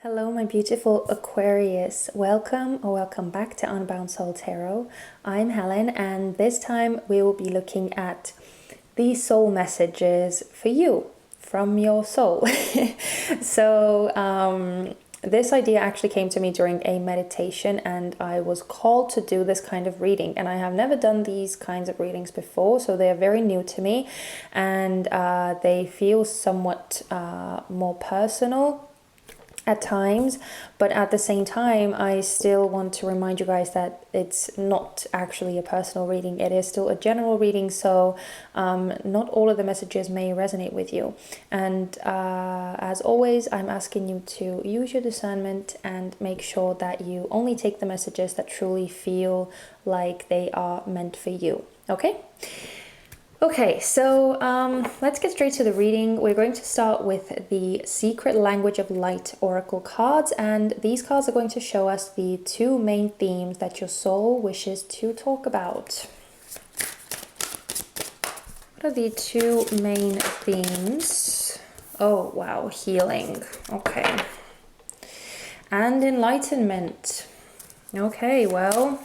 Hello, my beautiful Aquarius. Welcome or welcome back to Unbound Soul Tarot. I'm Helen, and this time we will be looking at the soul messages for you from your soul. This idea actually came to me during a meditation, and I was called to do this kind of reading. And I have never done these kinds of readings before, so they are very new to me, and they feel somewhat more personal at times, but at the same time I still want to remind you guys that it's not actually a personal reading. It is still a general reading, so not all of the messages may resonate with you, and as always I'm asking you to use your discernment and make sure that you only take the messages that truly feel like they are meant for you. Okay, so let's get straight to the reading. We're going to start with the Secret Language of Light Oracle cards, and these cards are going to show us the two main themes that your soul wishes to talk about. What are the two main themes? Oh, wow, healing. Okay. And enlightenment. Okay, well,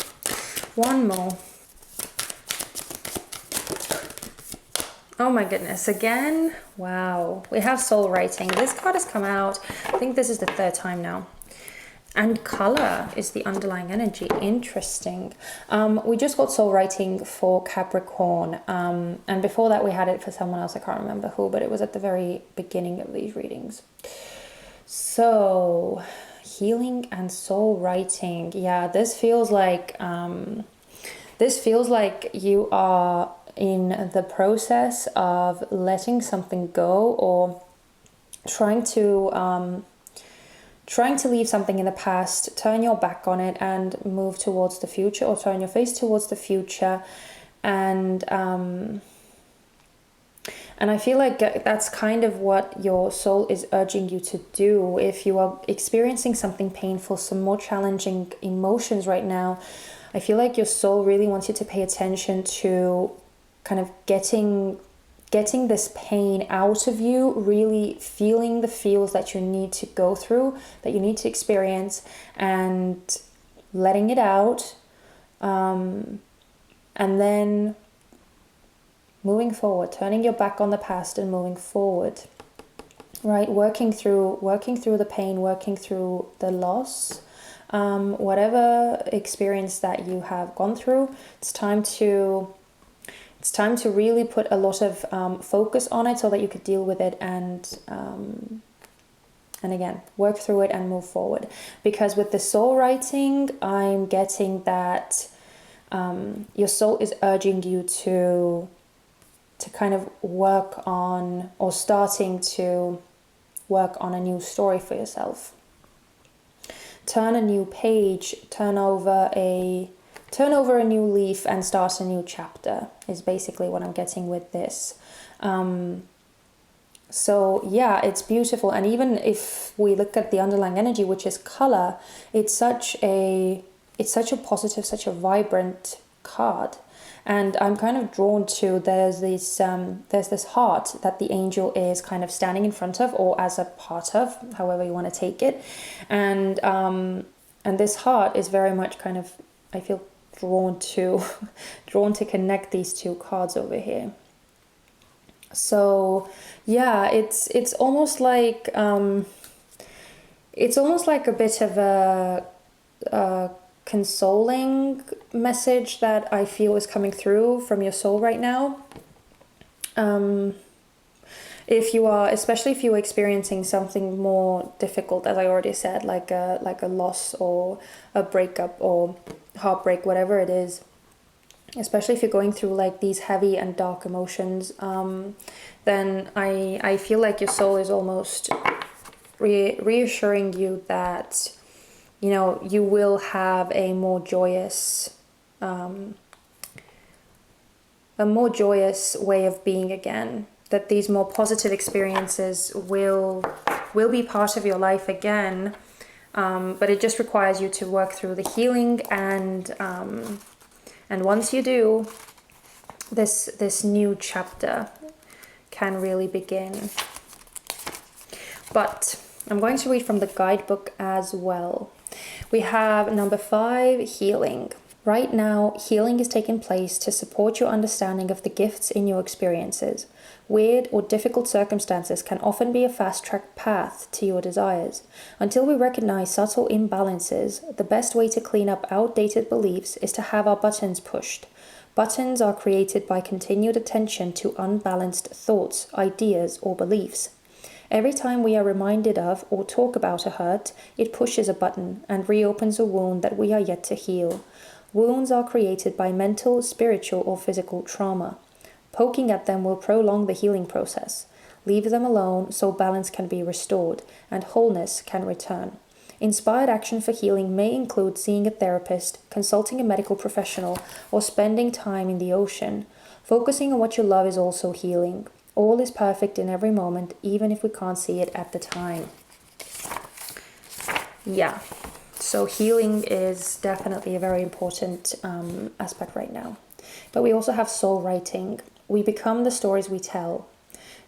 one more. Oh my goodness, again? Wow. We have soul writing. This card has come out, I think this is the third time now. And color is the underlying energy. Interesting. We just got soul writing for Capricorn. And before that we had it for someone else. I can't remember who, but it was at the very beginning of these readings. So, healing and soul writing. Yeah, this feels like you are in the process of letting something go, or trying to leave something in the past, turn your back on it and move towards the future, or turn your face towards the future. And I feel like that's kind of what your soul is urging you to do. If you are experiencing something painful, some more challenging emotions right now, I feel like your soul really wants you to pay attention to kind of getting this pain out of you, really feeling the feels that you need to go through, that you need to experience, and letting it out, and then moving forward, turning your back on the past and moving forward, right? Working through the pain, working through the loss, whatever experience that you have gone through. It's time to really put a lot of focus on it so that you could deal with it and again, work through it and move forward. Because with the soul writing, I'm getting that your soul is urging you to kind of work on, or starting to work on, a new story for yourself. Turn a new page, turn over a new leaf and start a new chapter is basically what I'm getting with this. So yeah, it's beautiful. And even if we look at the underlying energy, which is color, it's such a positive, such a vibrant card. And I'm kind of drawn to, there's this heart that the angel is kind of standing in front of, or as a part of, however you want to take it. And this heart is very much kind of, I feel, drawn to connect these two cards over here. So yeah, it's almost like a bit of a consoling message that I feel is coming through from your soul right now. Especially if you are experiencing something more difficult, as I already said, like a loss or a breakup or heartbreak, whatever it is, especially if you're going through like these heavy and dark emotions, then I feel like your soul is almost reassuring you that, you know, you will have a more joyous way of being again, that these more positive experiences will be part of your life again. But it just requires you to work through the healing, and once you do, this new chapter can really begin. But I'm going to read from the guidebook as well. We have number 5, healing. Right now, healing is taking place to support your understanding of the gifts in your experiences. Weird or difficult circumstances can often be a fast-track path to your desires. Until we recognize subtle imbalances, the best way to clean up outdated beliefs is to have our buttons pushed. Buttons are created by continued attention to unbalanced thoughts, ideas, or beliefs. Every time we are reminded of or talk about a hurt, it pushes a button and reopens a wound that we are yet to heal. Wounds are created by mental, spiritual, or physical trauma. Poking at them will prolong the healing process. Leave them alone so balance can be restored and wholeness can return. Inspired action for healing may include seeing a therapist, consulting a medical professional, or spending time in the ocean. Focusing on what you love is also healing. All is perfect in every moment, even if we can't see it at the time. Yeah. So healing is definitely a very important aspect right now. But we also have soul writing. We become the stories we tell.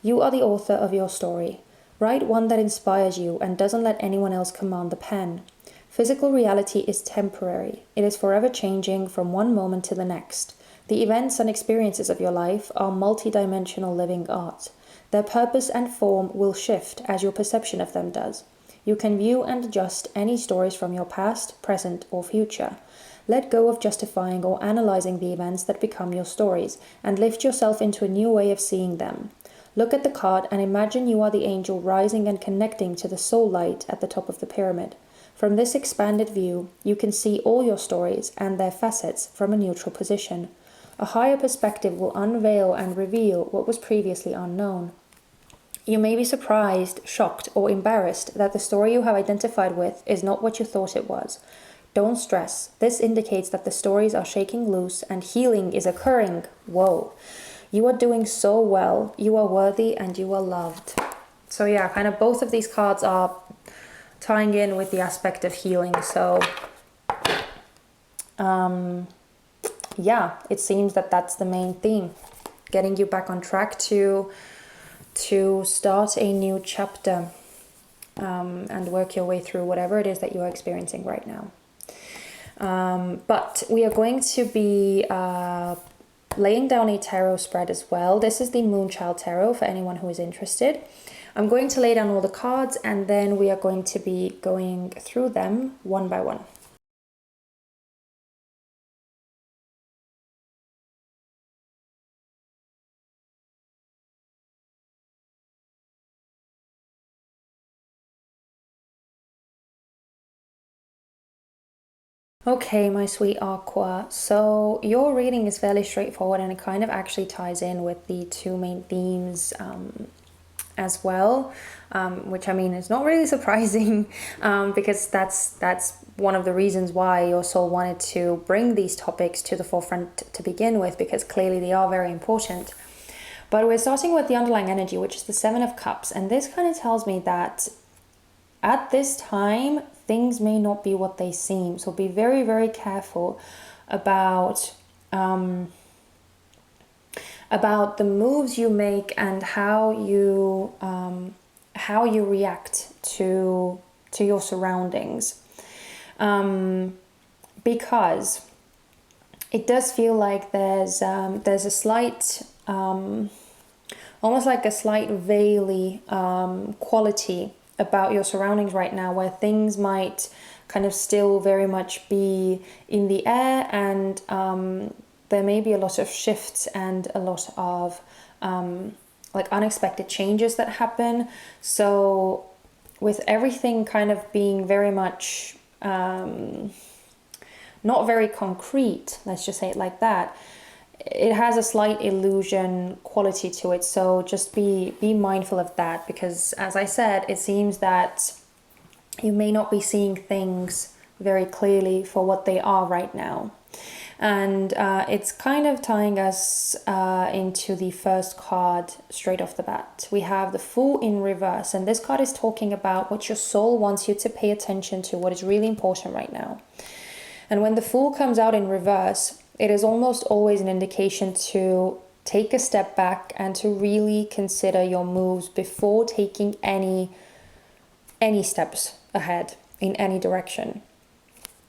You are the author of your story. Write one that inspires you and doesn't let anyone else command the pen. Physical reality is temporary. It is forever changing from one moment to the next. The events and experiences of your life are multidimensional living art. Their purpose and form will shift as your perception of them does. You can view and adjust any stories from your past, present, or future. Let go of justifying or analyzing the events that become your stories and lift yourself into a new way of seeing them. Look at the card and imagine you are the angel rising and connecting to the soul light at the top of the pyramid. From this expanded view, you can see all your stories and their facets from a neutral position. A higher perspective will unveil and reveal what was previously unknown. You may be surprised, shocked, or embarrassed that the story you have identified with is not what you thought it was. Don't stress. This indicates that the stories are shaking loose and healing is occurring. Whoa. You are doing so well. You are worthy and you are loved. So yeah, kind of both of these cards are tying in with the aspect of healing. So yeah, it seems that that's the main theme. Getting you back on track to start a new chapter and work your way through whatever it is that you are experiencing right now. But we are going to be laying down a tarot spread as well. This is the Moonchild Tarot for anyone who is interested. I'm going to lay down all the cards and then we are going to be going through them one by one. Okay, my sweet Aqua, so your reading is fairly straightforward and it kind of actually ties in with the two main themes as well, which I mean is not really surprising because that's one of the reasons why your soul wanted to bring these topics to the forefront to begin with, because clearly they are very important. But we're starting with the underlying energy, which is the Seven of Cups, and this kind of tells me that at this time, things may not be what they seem. So be very, very careful about the moves you make and how you react to your surroundings, because it does feel like there's a slight almost like a slight veily quality about your surroundings right now, where things might kind of still very much be in the air, and there may be a lot of shifts and a lot of like unexpected changes that happen. So with everything kind of being very much not very concrete, let's just say it like that, it has a slight illusion quality to it. So just be mindful of that, because as I said, it seems that you may not be seeing things very clearly for what they are right now. And it's kind of tying us into the first card straight off the bat. We have the Fool in reverse, and this card is talking about what your soul wants you to pay attention to, what is really important right now. And when the Fool comes out in reverse, it is almost always an indication to take a step back and to really consider your moves before taking any any steps ahead in any direction.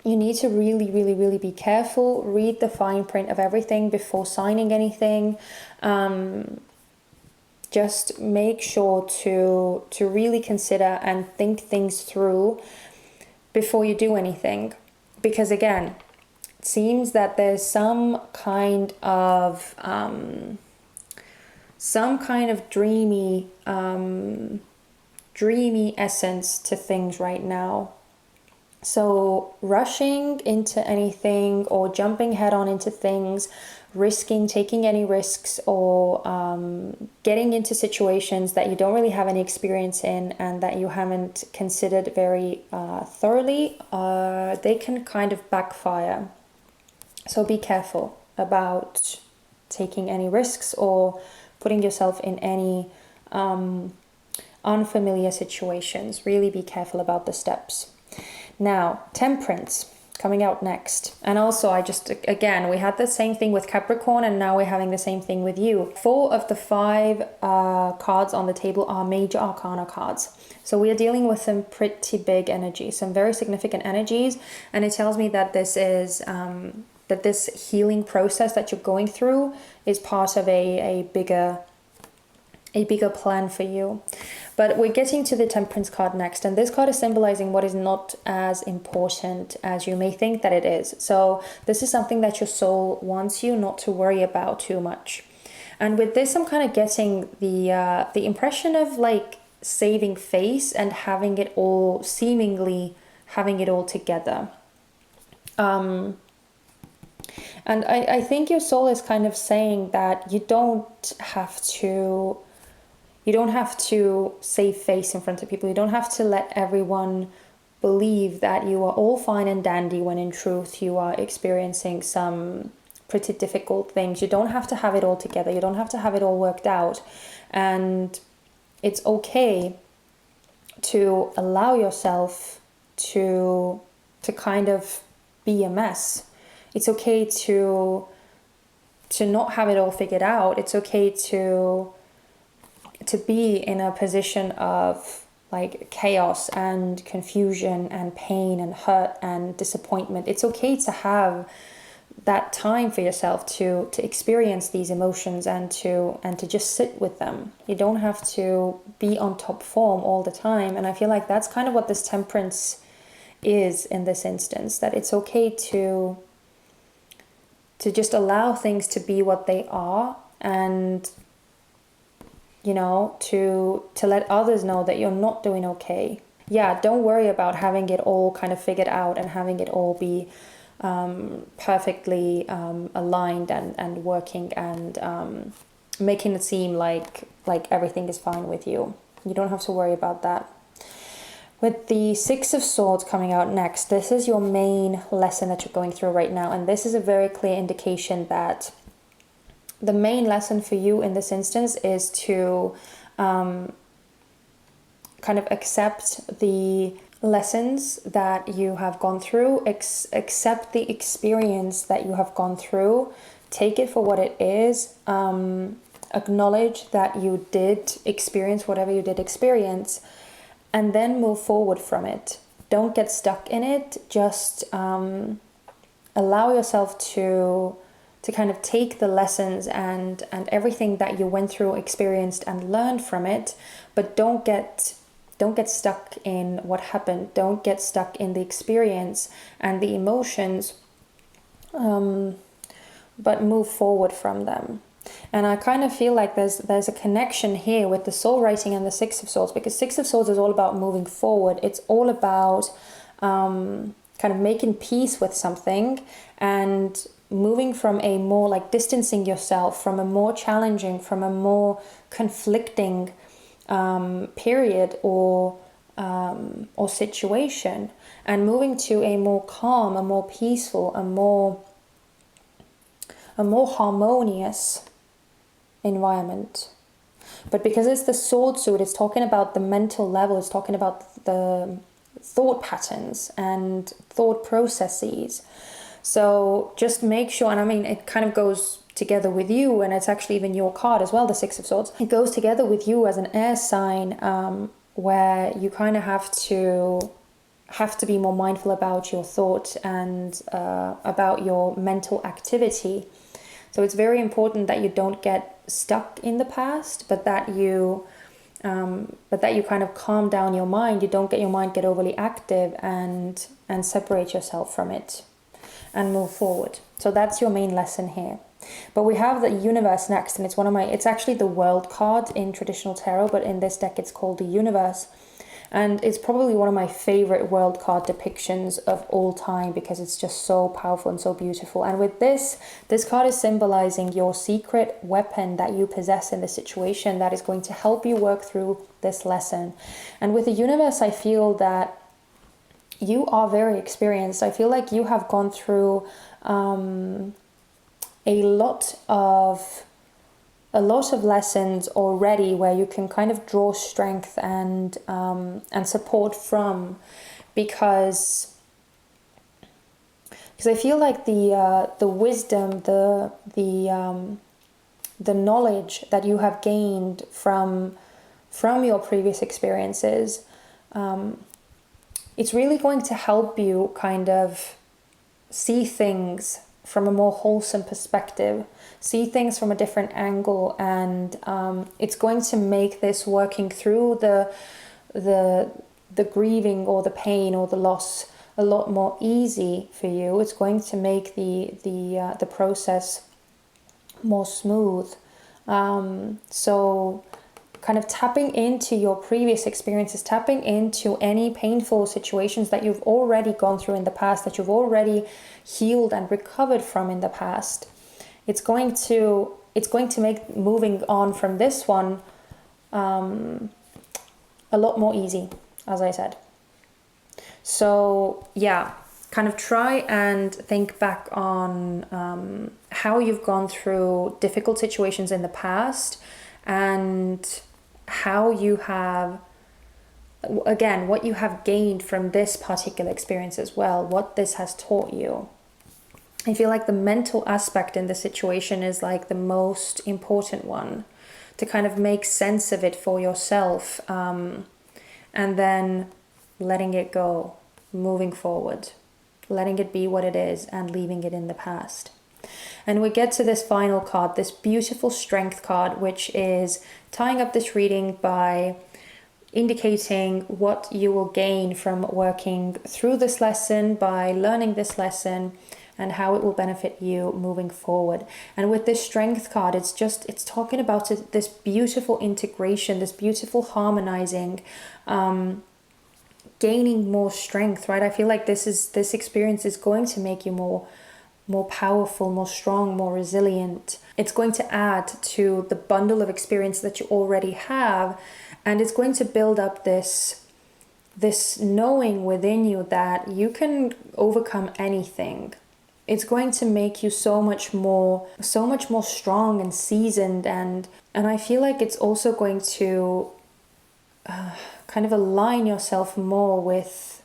You need to really, really, really be careful. Read the fine print of everything before signing anything. Just make sure to really consider and think things through before you do anything. Because again, it seems that there's some kind of dreamy essence to things right now. So rushing into anything or jumping head on into things, taking any risks, or getting into situations that you don't really have any experience in and that you haven't considered very thoroughly, they can kind of backfire. So be careful about taking any risks or putting yourself in any unfamiliar situations. Really be careful about the steps. Now, Temperance coming out next. And also we had the same thing with Capricorn, and now we're having the same thing with you. 4 of the 5 cards on the table are major arcana cards. So we are dealing with some pretty big energies, some very significant energies. And it tells me that this is that this healing process that you're going through is part of a bigger plan for you. But we're getting to the Temperance card next, and this card is symbolizing what is not as important as you may think that it is. So this is something that your soul wants you not to worry about too much. And with this, I'm kind of getting the impression of like saving face and seemingly having it all together. And I think your soul is kind of saying that you don't have to save face in front of people. You don't have to let everyone believe that you are all fine and dandy when in truth you are experiencing some pretty difficult things. You don't have to have it all together. You don't have to have it all worked out. And it's okay to allow yourself to kind of be a mess. It's okay to not have it all figured out. It's okay to be in a position of like chaos and confusion and pain and hurt and disappointment. It's okay to have that time for yourself to experience these emotions and to just sit with them. You don't have to be on top form all the time. And I feel like that's kind of what this Temperance is in this instance, that it's okay to just allow things to be what they are, and to let others know that you're not doing okay. Yeah, don't worry about having it all kind of figured out and having it all be perfectly aligned and working and making it seem like everything is fine with you. You don't have to worry about that. With the 6 of Swords coming out next, this is your main lesson that you're going through right now. And this is a very clear indication that the main lesson for you in this instance is to kind of accept the lessons that you have gone through, accept the experience that you have gone through, take it for what it is, acknowledge that you did experience whatever you did experience, and then move forward from it. Don't get stuck in it. Just allow yourself to kind of take the lessons and everything that you went through, experienced, and learned from it, but don't get stuck in what happened. Don't get stuck in the experience and the emotions, but move forward from them. And I kind of feel like there's a connection here with the soul writing and the 6 of Swords, because 6 of Swords is all about moving forward. It's all about kind of making peace with something and moving from a more like distancing yourself from a more challenging, from a more conflicting period or situation, and moving to a more calm, a more peaceful, a more harmonious environment. But because it's the sword suit, it's talking about the mental level, it's talking about the thought patterns and thought processes. So just make sure, and I mean, it kind of goes together with you, and it's actually even your card as well, the 6 of Swords. It goes together with you as an air sign, where you kind of have to be more mindful about your thoughts and about your mental activity. So it's very important that you don't get stuck in the past, but that you kind of calm down your mind. You don't get your mind get overly active and separate yourself from it and move forward. So that's your main lesson here. But we have the universe next, and it's actually the world card in traditional tarot, but in this deck it's called the universe. And it's probably one of my favorite world card depictions of all time because it's just so powerful and so beautiful. And with this card is symbolizing your secret weapon that you possess in the situation that is going to help you work through this lesson. And with the universe, I feel that you are very experienced. I feel like you have gone through a lot of lessons already where you can kind of draw strength and support from, because I feel like the wisdom, the knowledge that you have gained from your previous experiences, it's really going to help you kind of see things from a more wholesome perspective, see things from a different angle, and it's going to make this working through the grieving or the pain or the loss a lot more easy for you. It's going to make the process more smooth. So kind of tapping into your previous experiences, tapping into any painful situations that you've already gone through in the past, that you've already healed and recovered from in the past. It's going to make moving on from this one a lot more easy, as I said. So yeah, kind of try and think back on how you've gone through difficult situations in the past, and how you have, again, what you have gained from this particular experience as well, what this has taught you. I feel like the mental aspect in the situation is like the most important one, to kind of make sense of it for yourself, and then letting it go, moving forward, letting it be what it is and leaving it in the past. And we get to this final card, this beautiful strength card, which is tying up this reading by indicating what you will gain from working through this lesson, by learning this lesson, and how it will benefit you moving forward. And with this strength card, it's talking about this beautiful integration, this beautiful harmonizing, gaining more strength, right? I feel like this experience is going to make you more powerful, more strong, more resilient. It's going to add to the bundle of experience that you already have, and it's going to build up this knowing within you that you can overcome anything. It's going to make you so much more strong and seasoned, and I feel like it's also going to kind of align yourself more with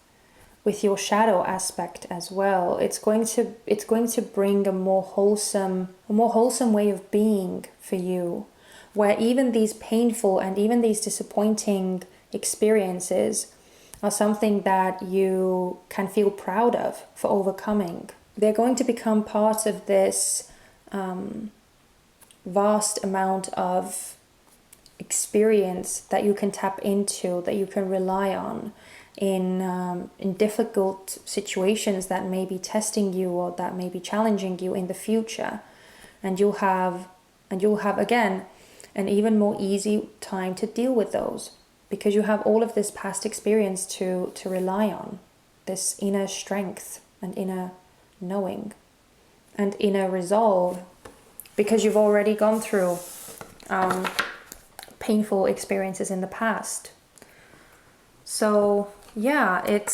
your shadow aspect as well. It's going to bring a more wholesome way of being for you, where even these painful and even these disappointing experiences are something that you can feel proud of for overcoming. They're going to become part of this vast amount of experience that you can tap into, that you can rely on in difficult situations that may be testing you or that may be challenging you in the future. And you'll have again an even more easy time to deal with those, because you have all of this past experience to rely on, this inner strength and inner knowing and inner resolve, because you've already gone through painful experiences in the past. So yeah, it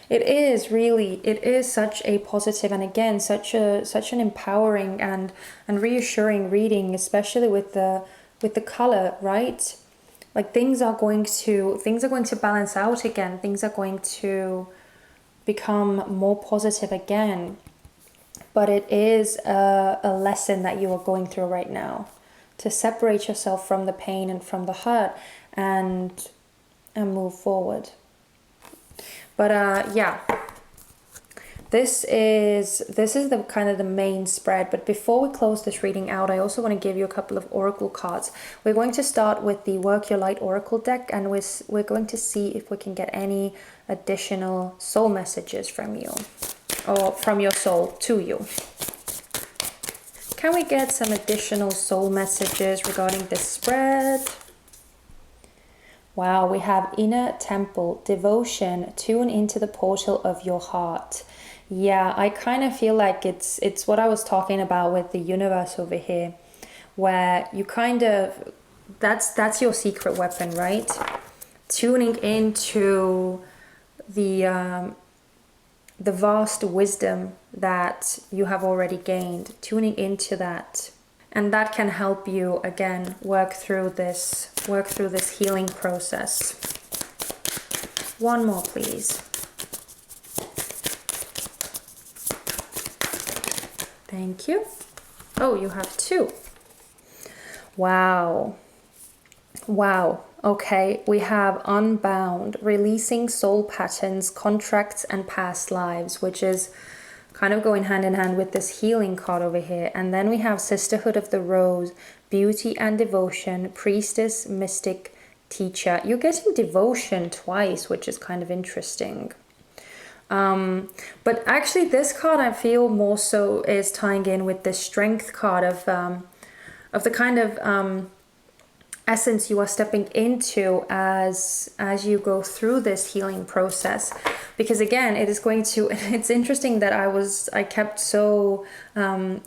is such a positive, and again such an empowering and reassuring reading, especially with the color, right? Like things are going to balance out again. Things are going to become more positive again. But it is a lesson that you are going through right now, to separate yourself from the pain and from the hurt and move forward. But yeah, this is the kind of the main spread. But before we close this reading out, I also want to give you a couple of oracle cards. We're going to start with the Work Your Light oracle deck, and we're going to see if we can get any additional soul messages from you, or from your soul to you. Can we get some additional soul messages regarding this spread? Wow, we have Inner Temple, Devotion, tune into the portal of your heart. Yeah, I kind of feel like it's what I was talking about with the universe over here, where you kind of, that's your secret weapon, right? Tuning into the vast wisdom that you have already gained, tuning into that. And that can help you, again, work through this healing process. One more, please. Thank you. Oh, you have two. Wow. Wow. Okay, we have Unbound, releasing soul patterns, contracts, and past lives, which is kind of going hand in hand with this healing card over here. And then we have Sisterhood of the Rose, beauty and devotion, priestess, mystic, teacher. You're getting devotion twice, which is kind of interesting. But actually this card I feel more so is tying in with the strength card of the kind of essence you are stepping into as you go through this healing process. Because again, it is going to, it's interesting that I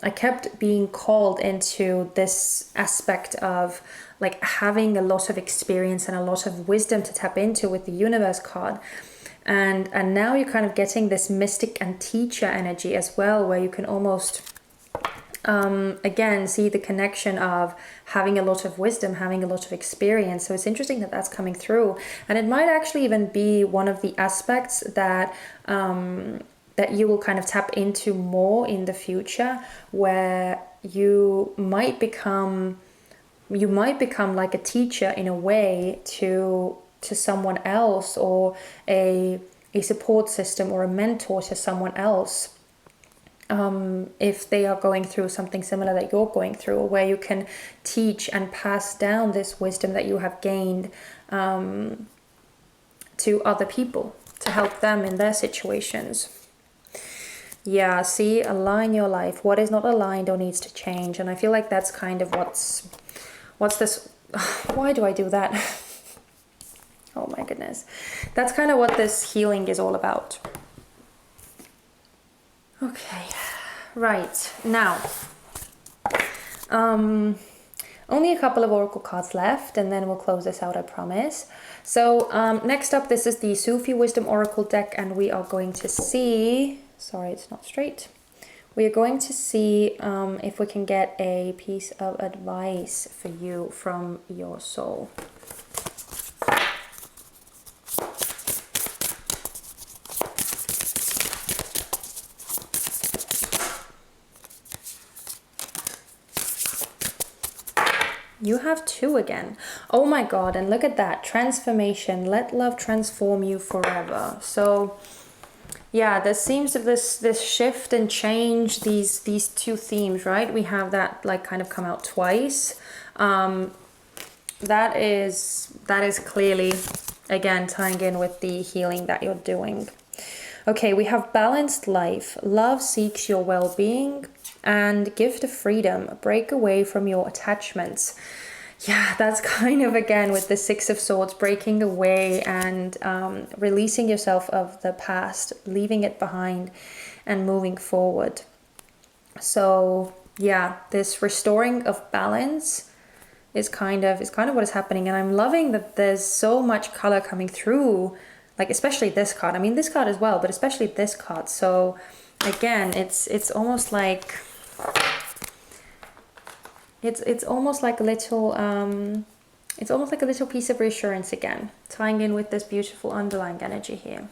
kept being called into this aspect of like having a lot of experience and a lot of wisdom to tap into with the universe card. And now you're kind of getting this mystic and teacher energy as well, where you can almost again see the connection of having a lot of wisdom, having a lot of experience. So it's interesting that that's coming through, and it might actually even be one of the aspects that that you will kind of tap into more in the future, where you might become like a teacher in a way to someone else, or a support system or a mentor to someone else, if they are going through something similar that you're going through, where you can teach and pass down this wisdom that you have gained to other people to help them in their situations. Yeah, see, align your life. What is not aligned or needs to change. And I feel like that's kind of what's this. Why do I do that? Oh my goodness. That's kind of what this healing is all about. Okay, right. Now, only a couple of oracle cards left, and then we'll close this out, I promise. So next up, this is the Sufi Wisdom Oracle deck, and we are going to see... Sorry, it's not straight. We are going to see if we can get a piece of advice for you from your soul. You have two again. Oh my God, and look at that. Transformation. Let love transform you forever. So yeah, there seems to this shift and change, these two themes, right? We have that like kind of come out twice. That is clearly, again, tying in with the healing that you're doing. Okay, we have balanced life. Love seeks your well-being, and gift of freedom. Break away from your attachments. Yeah, that's kind of, again, with the Six of Swords, breaking away and releasing yourself of the past, leaving it behind and moving forward. So yeah, this restoring of balance is kind of what is happening. And I'm loving that there's so much color coming through, like especially this card. I mean, this card as well, but especially this card. So again, it's almost like it's almost like a little piece of reassurance again, tying in with this beautiful underlying energy here.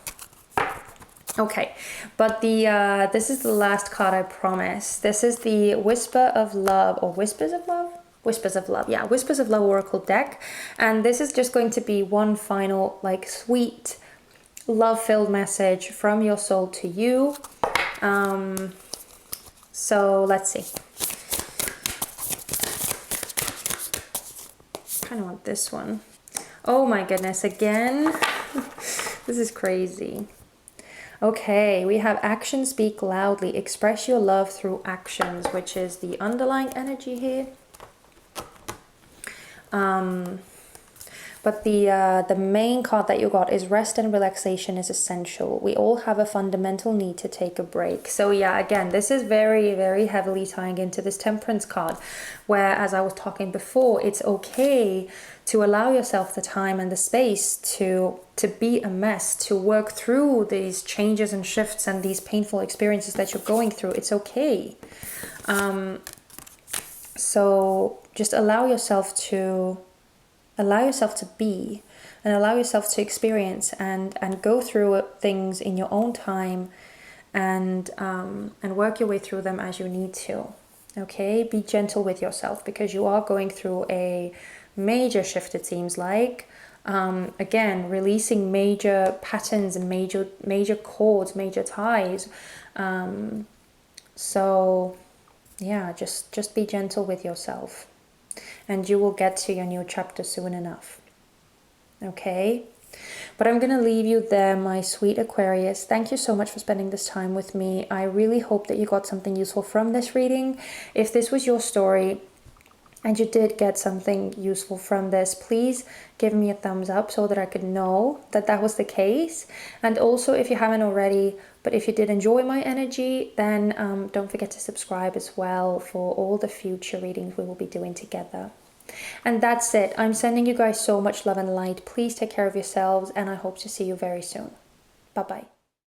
Okay, but this is the last card, I promise. This is the Whisper of Love, or Whispers of Love. Whispers of Love. Yeah, Whispers of Love Oracle deck. And this is just going to be one final, like, sweet, love-filled message from your soul to you. So let's see. I kind of want this one. Oh my goodness, again. This is crazy. Okay, we have actions speak loudly. Express your love through actions, which is the underlying energy here. But the main card that you got is rest and relaxation is essential. We all have a fundamental need to take a break. So yeah, again, this is very, very heavily tying into this Temperance card, where, as I was talking before, it's okay to allow yourself the time and the space to be a mess, to work through these changes and shifts and these painful experiences that you're going through. It's okay. So just allow yourself to be, and allow yourself to experience and go through things in your own time, and work your way through them as you need to. Okay, be gentle with yourself, because you are going through a major shift, it seems like. Again, releasing major patterns and major cords, major ties. So yeah, just be gentle with yourself, and you will get to your new chapter soon enough. Okay? But I'm going to leave you there, my sweet Aquarius. Thank you so much for spending this time with me. I really hope that you got something useful from this reading. If this was your story and you did get something useful from this, please give me a thumbs up so that I could know that that was the case. And also, if you haven't already, but if you did enjoy my energy, then don't forget to subscribe as well for all the future readings we will be doing together. And that's it. I'm sending you guys so much love and light. Please take care of yourselves, and I hope to see you very soon. Bye-bye.